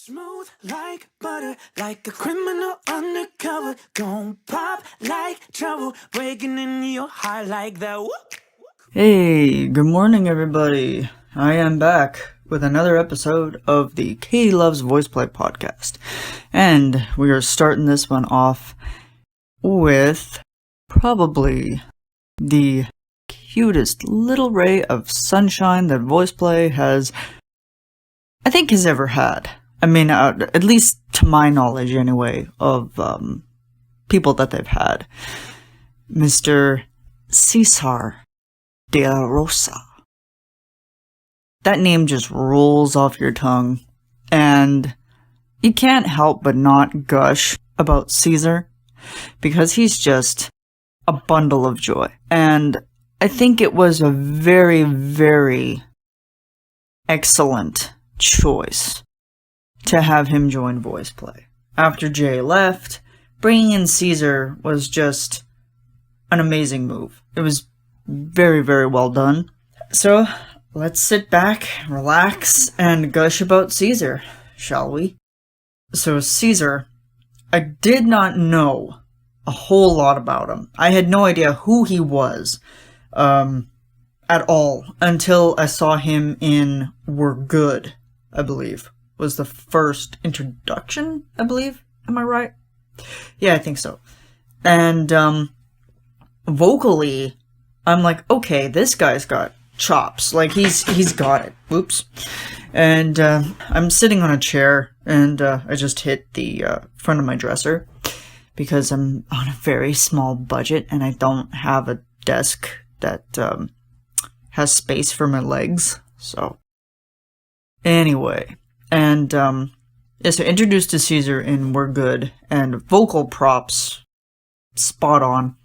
Smooth like butter, like a criminal undercover. Gon' pop like trouble, breaking into your heart like that. Whoop. Hey, good morning everybody. I am back with another episode of the Katie Loves Voiceplay podcast. And we are starting this one off with probably the cutest little ray of sunshine that Voiceplay has ever had. I mean, at least to my knowledge anyway, of people that they've had. Mr. Cesar De La Rosa. That name just rolls off your tongue, and you can't help but not gush about Cesar, because he's just a bundle of joy. And I think it was a very, very excellent choice to have him join Voiceplay. After Jay left, bringing in Cesar was just an amazing move. It was very, very well done. So, let's sit back, relax, and gush about Cesar, shall we? So, Cesar, I did not know a whole lot about him. I had no idea who he was, at all, until I saw him in We're Good, I believe. Was the first introduction, I believe. Am I right? Yeah, I think so. And, vocally, I'm like, okay, this guy's got chops. Like, he's got it. Whoops. And, I'm sitting on a chair, and, I just hit the, front of my dresser, because I'm on a very small budget, and I don't have a desk that, has space for my legs, so. Anyway. And, so introduced to Cesar in We're Good, and vocal props, spot on.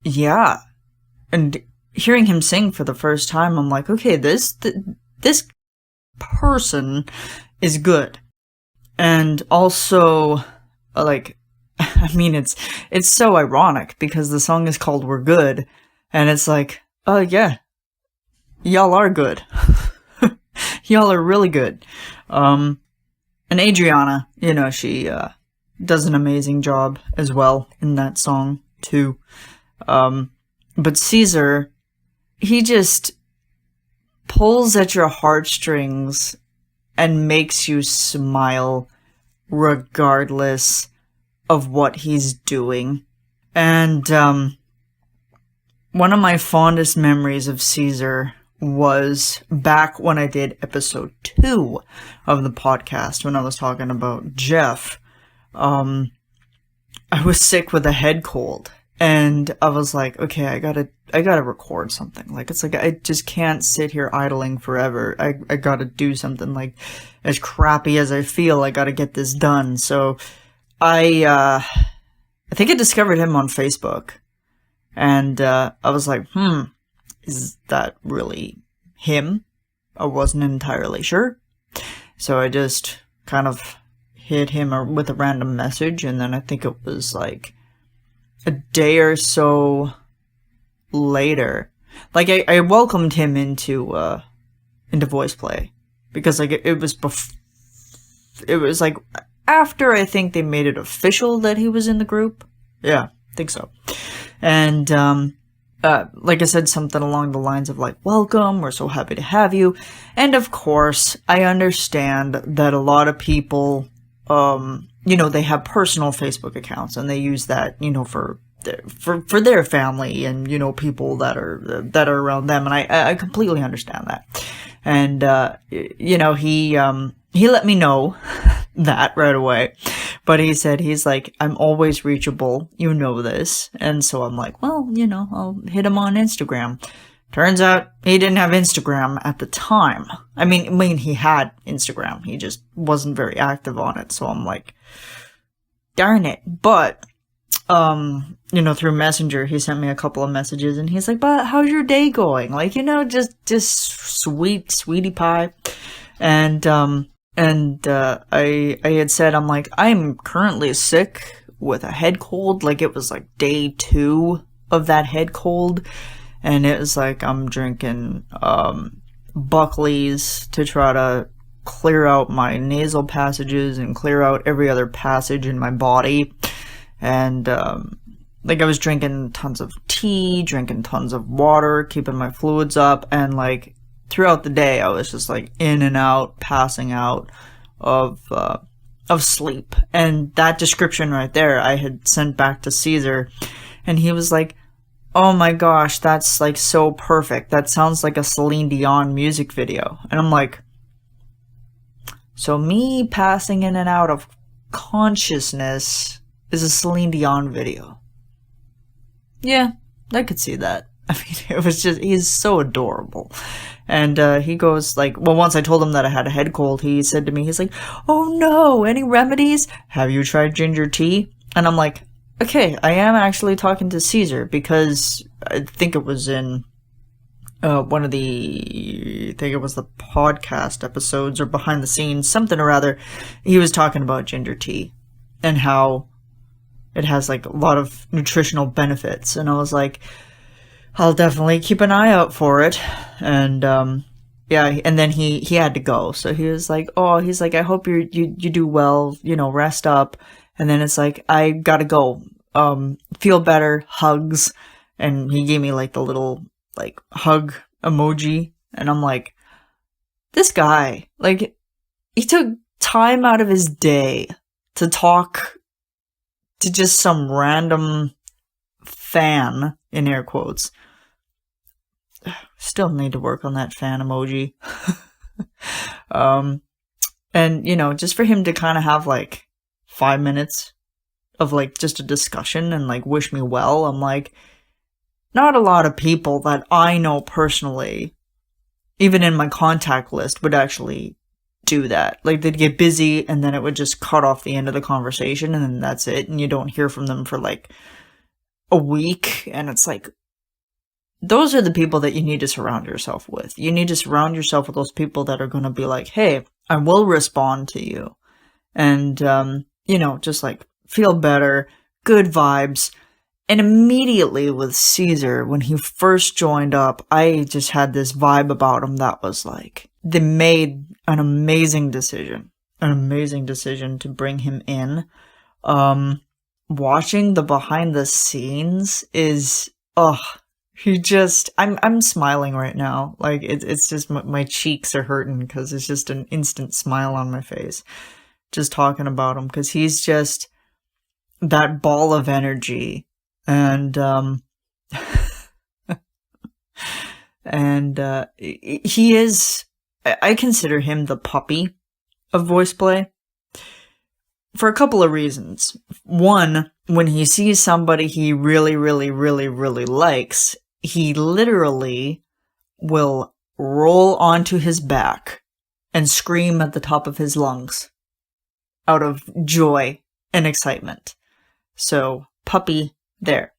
Yeah. And hearing him sing for the first time, I'm like, okay, this person is good. And also, like, I mean, it's so ironic, because the song is called We're Good, and it's like, oh yeah, y'all are good. Y'all are really good. And Adriana, she does an amazing job as well in that song, too. But Cesar, he just pulls at your heartstrings and makes you smile regardless of what he's doing. And one of my fondest memories of Cesar was back when I did episode 2 of the podcast, when I was talking about Jeff. I was sick with a head cold, and I was like, okay, I gotta record something. Like, it's like, I just can't sit here idling forever. I gotta do something. Like, as crappy as I feel, I gotta get this done. So, I think I discovered him on Facebook, and, I was like, is that really him? I wasn't entirely sure. So I just kind of hit him with a random message, and then I think it was like a day or so later. Like, I welcomed him into Voiceplay, because like it was like after I think they made it official that he was in the group. Yeah, I think so. And like I said, something along the lines of like, welcome, we're so happy to have you. And of course, I understand that a lot of people, they have personal Facebook accounts, and they use that, for their family and, people that are around them. And I completely understand that. And, he let me know that right away. But he said, he's like, I'm always reachable, this. And so I'm like, well, I'll hit him on Instagram. Turns out he didn't have Instagram at the time. I mean, he had Instagram. He just wasn't very active on it. So I'm like, darn it. But, through Messenger, he sent me a couple of messages, and he's like, but how's your day going? Like, just sweetie pie. And I had said, I'm like, I'm currently sick with a head cold. Like, it was like day 2 of that head cold. And it was like, I'm drinking, Buckley's to try to clear out my nasal passages and clear out every other passage in my body. And, like, I was drinking tons of tea, drinking tons of water, keeping my fluids up, and, like, throughout the day, I was just, like, in and out, passing out of sleep. And that description right there, I had sent back to Cesar, and he was like, oh my gosh, that's, like, so perfect. That sounds like a Celine Dion music video. And I'm like, so me passing in and out of consciousness is a Celine Dion video. Yeah, I could see that. I mean, it was just, he's so adorable. And he goes like, well, once I told him that I had a head cold, he said to me, he's like, oh no, any remedies? Have you tried ginger tea? And I'm like, okay, I am actually talking to Cesar, because I think it was in one of the, I think it was the podcast episodes or behind the scenes, something or other. He was talking about ginger tea and how it has like a lot of nutritional benefits. And I was like, I'll definitely keep an eye out for it. And yeah, and then he had to go. So he was like, oh, he's like, I hope you do well, you know, rest up. And then it's like, I gotta go. Feel better, hugs. And he gave me like the little like hug emoji. And I'm like, this guy, like, he took time out of his day to talk to just some random fan, in air quotes. Still need to work on that fan emoji. And, you know, just for him to kind of have like 5 minutes of like just a discussion and like wish me well, I'm like, not a lot of people that I know personally, even in my contact list, would actually do that. Like, they'd get busy and then it would just cut off the end of the conversation and then that's it, and you don't hear from them for like a week. And it's like, those are the people that you need to surround yourself with. You need to surround yourself with those people that are going to be like, hey, I will respond to you. And, you know, just like feel better, good vibes. And immediately with Cesar, when he first joined up, I just had this vibe about him that was like, they made an amazing decision to bring him in. Watching the behind the scenes is, he just, I'm smiling right now. Like, it's just, my cheeks are hurting because it's just an instant smile on my face. Just talking about him, because he's just that ball of energy. And, he is, I consider him the puppy of Voiceplay for a couple of reasons. One, when he sees somebody he really, really, really, really likes, he literally will roll onto his back and scream at the top of his lungs out of joy and excitement. So, puppy there.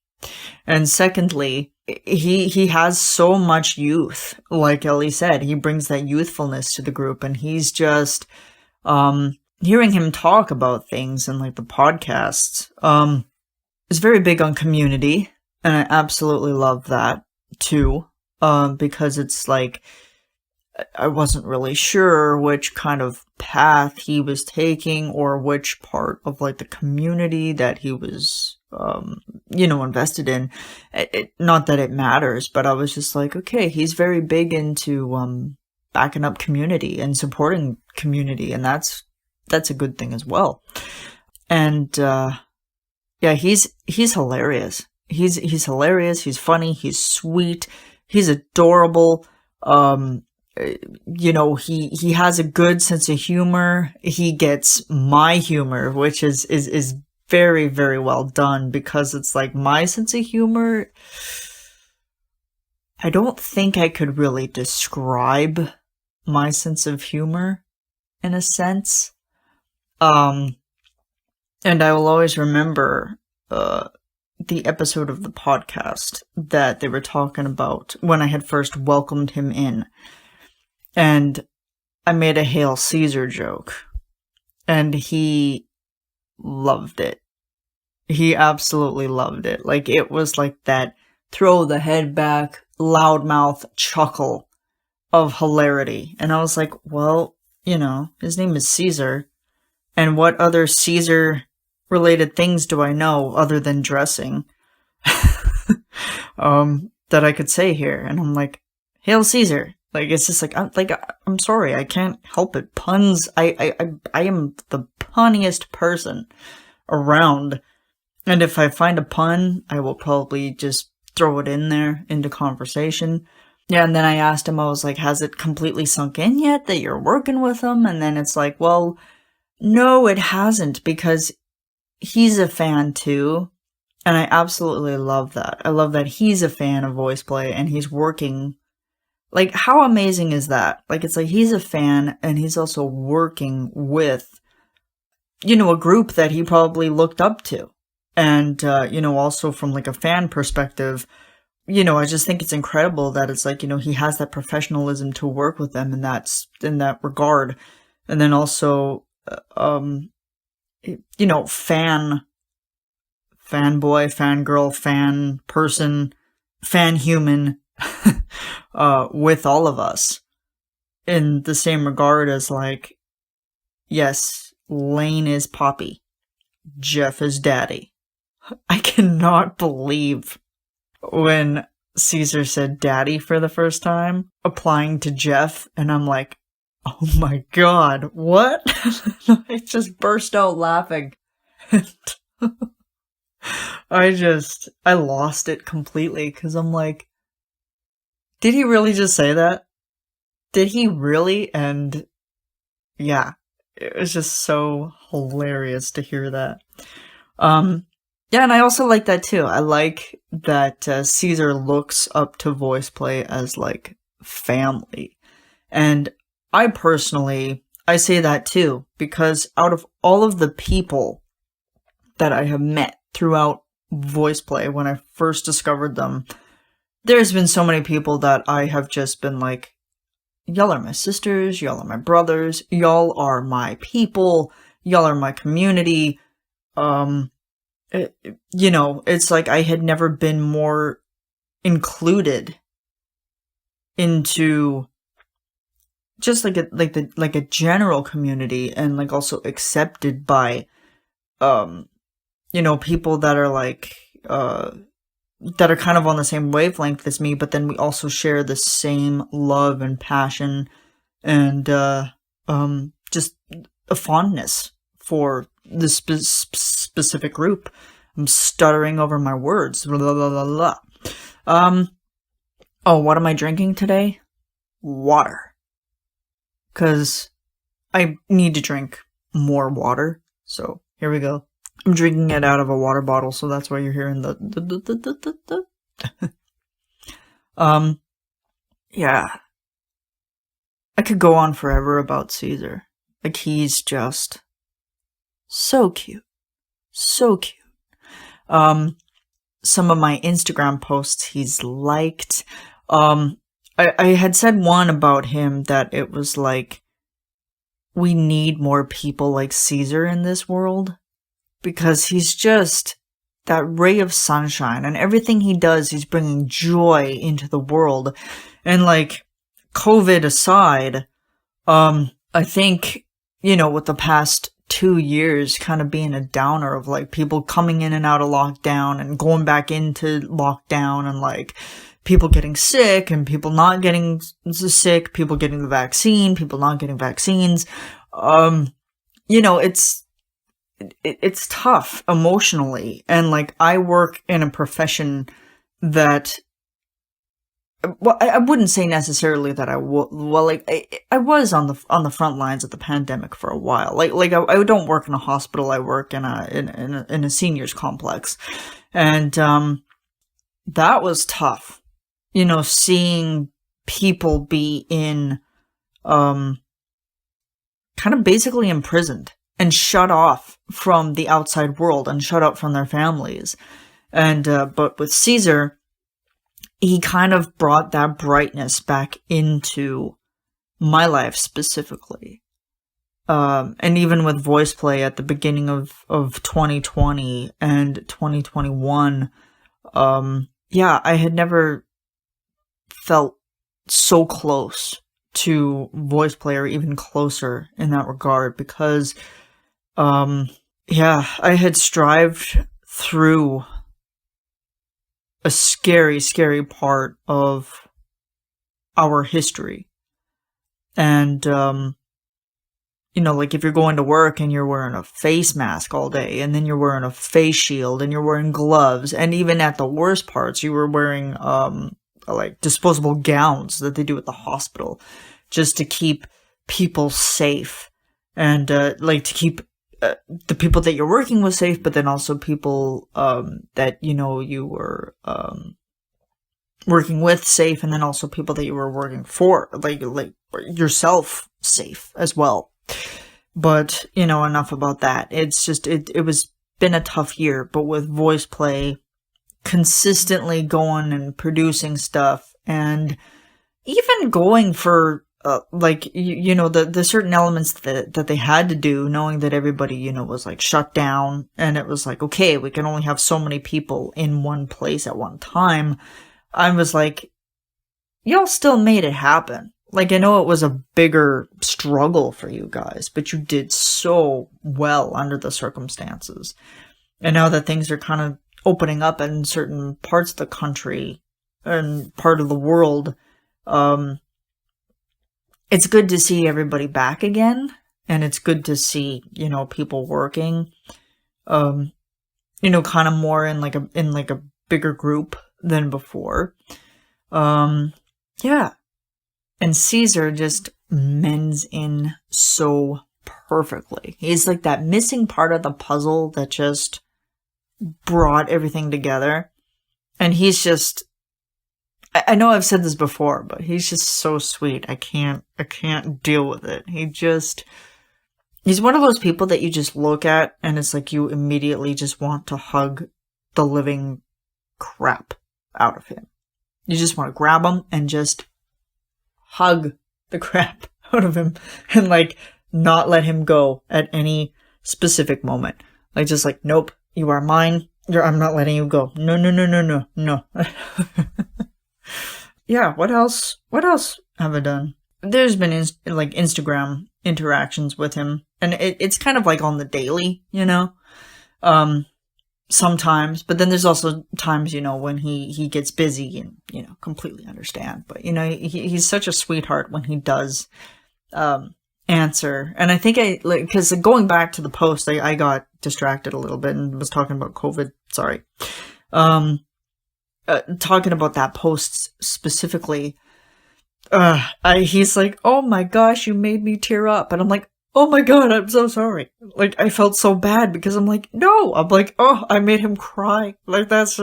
And secondly, he has so much youth. Like Ellie said, he brings that youthfulness to the group, and he's just, hearing him talk about things and like the podcasts, is very big on community, and I absolutely love that too, because it's like, I wasn't really sure which kind of path he was taking or which part of like the community that he was, you know, invested in. Not that it matters, but I was just like, okay, he's very big into, backing up community and supporting community. And that's a good thing as well. And, yeah, he's hilarious. He's hilarious. He's funny. He's sweet. He's adorable. You know, he has a good sense of humor. He gets my humor, which is very, very well done, because it's like my sense of humor. I don't think I could really describe my sense of humor in a sense. And I will always remember, the episode of the podcast that they were talking about when I had first welcomed him in. And I made a Hail Caesar joke. And he loved it. He absolutely loved it. Like, it was like that throw the head back, loudmouth chuckle of hilarity. And I was like, well, his name is Cesar. And what other Caesar related things do I know other than dressing? That I could say here. And I'm like, Hail Caesar. Like, it's just like, I'm sorry, I can't help it. Puns, I am the punniest person around. And if I find a pun, I will probably just throw it in there into conversation. Yeah, and then I asked him, I was like, has it completely sunk in yet that you're working with him? And then it's like, well, no, it hasn't, because he's a fan too. And I absolutely love that. I love that he's a fan of Voiceplay and he's working. Like, how amazing is that? Like, it's like he's a fan and he's also working with, a group that he probably looked up to. And, also from like a fan perspective, I just think it's incredible that it's like, he has that professionalism to work with them in that regard. And then also, fanboy, fangirl, fan person, fan human, with all of us in the same regard as like, yes, Lane is Poppy, Jeff is Daddy. I cannot believe when Cesar said Daddy for the first time, applying to Jeff, and I'm like, oh my god, what? I just burst out laughing. I lost it completely, because I'm like, did he really just say that? Did he really? And yeah, it was just so hilarious to hear that. Yeah, and I also like that too. I like that Cesar looks up to Voiceplay as like family. And I say that too, because out of all of the people that I have met throughout Voiceplay when I first discovered them, there's been so many people that I have just been like, y'all are my sisters, y'all are my brothers, y'all are my people, y'all are my community. It's like I had never been more included into just like a general community, and like also accepted by people that are like that are kind of on the same wavelength as me, but then we also share the same love and passion and just a fondness for this specific group. I'm stuttering over my words. Blah, blah, blah, blah. What am I drinking today? Water. Because I need to drink more water. So here we go. I'm drinking it out of a water bottle, so that's why you're hearing the yeah. I could go on forever about Cesar. Like, he's just so cute. So cute. Some of my Instagram posts he's liked. I had said one about him that it was like, we need more people like Cesar in this world, because he's just that ray of sunshine, and everything he does, he's bringing joy into the world. And like, COVID aside, I think, with the past 2 years kind of being a downer of like people coming in and out of lockdown and going back into lockdown, and like people getting sick and people not getting sick, people getting the vaccine, people not getting vaccines. It's tough emotionally. And like, I work in a profession that, well, I wouldn't say necessarily that I was on the front lines of the pandemic for a while. I don't work in a hospital. I work in a seniors complex, and that was tough. Seeing people be in, kind of basically imprisoned and shut off from the outside world and shut up from their families. And but with Cesar, he kind of brought that brightness back into my life specifically. And even with Voiceplay at the beginning of 2020 and 2021, I had never felt so close to Voiceplay are even closer in that regard because, yeah, I had strived through a scary, scary part of our history. And, you know, like if you're going to work and you're wearing a face mask all day, and then you're wearing a face shield, and you're wearing gloves, and even at the worst parts, you were wearing, like disposable gowns that they do at the hospital just to keep people safe and, like to keep the people that you're working with safe, but then also people, that, you know, you were, working with safe, and then also people that you were working for, like yourself safe as well. But, you know, enough about that. It's just, it was been a tough year, but with Voiceplay consistently going and producing stuff, and even going for, like, you know, the certain elements that they had to do, knowing that everybody, you know, was like shut down, and it was like, okay, we can only have so many people in one place at one time. I was like, y'all still made it happen. Like, I know it was a bigger struggle for you guys, but you did so well under the circumstances. And now that things are kind of opening up in certain parts of the country and part of the world, it's good to see everybody back again. And it's good to see, you know, people working, you know, kind of more in like a bigger group than before. Yeah. And Cesar just mends in so perfectly. He's like that missing part of the puzzle that just brought everything together. And he's just, I know I've said this before, but he's just so sweet. I can't deal with it. He's one of those people that you just look at and it's like you immediately just want to hug the living crap out of him. You just want to grab him and just hug the crap out of him and like not let him go at any specific moment. Like just like, nope, you are mine. I'm not letting you go. No. Yeah, what else have I done? There's been like Instagram interactions with him, and it's kind of like on the daily, you know? Sometimes, but then there's also times, you know, when he gets busy and, you know, completely understand. But, you know, he's such a sweetheart when he does, answer. And I think cause going back to the post, I got distracted a little bit and was talking about COVID. Sorry. Talking about that post specifically, he's like, oh my gosh, you made me tear up. And I'm like, oh my god, I'm so sorry. Like, I felt so bad because I'm like, no. I'm like, oh, I made him cry. Like, that's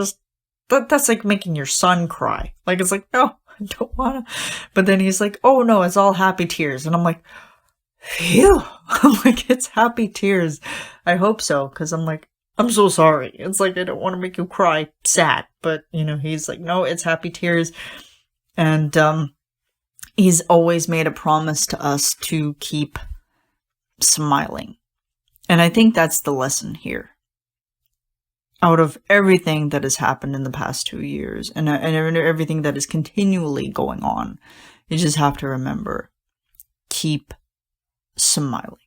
like making your son cry. Like, it's like, no, I don't wanna. But then he's like, oh no, it's all happy tears. And I'm like, phew. I'm like, it's happy tears. I hope so. Cause I'm like, I'm so sorry. It's like, I don't want to make you cry sad. But, you know, he's like, no, it's happy tears. And, he's always made a promise to us to keep smiling. And I think that's the lesson here. Out of everything that has happened in the past 2 years and everything that is continually going on, you just have to remember, keep smiling.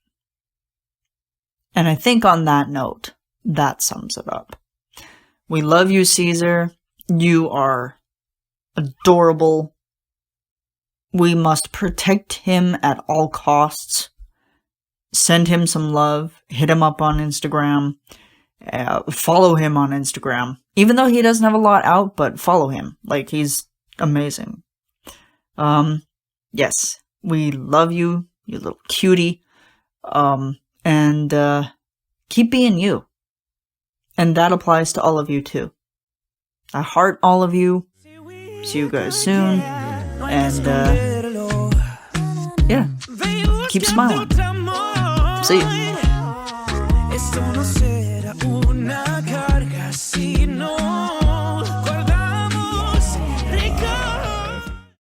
And I think on that note, that sums it up. We love you, Cesar. You are adorable. We must protect him at all costs. Send him some love. Hit him up on Instagram. Follow him on Instagram. Even though he doesn't have a lot out, but follow him. Like, he's amazing. Yes, we love you, you little cutie. And keep being you. And that applies to all of you too. I heart all of you. See you guys soon. And yeah, keep smiling. See you.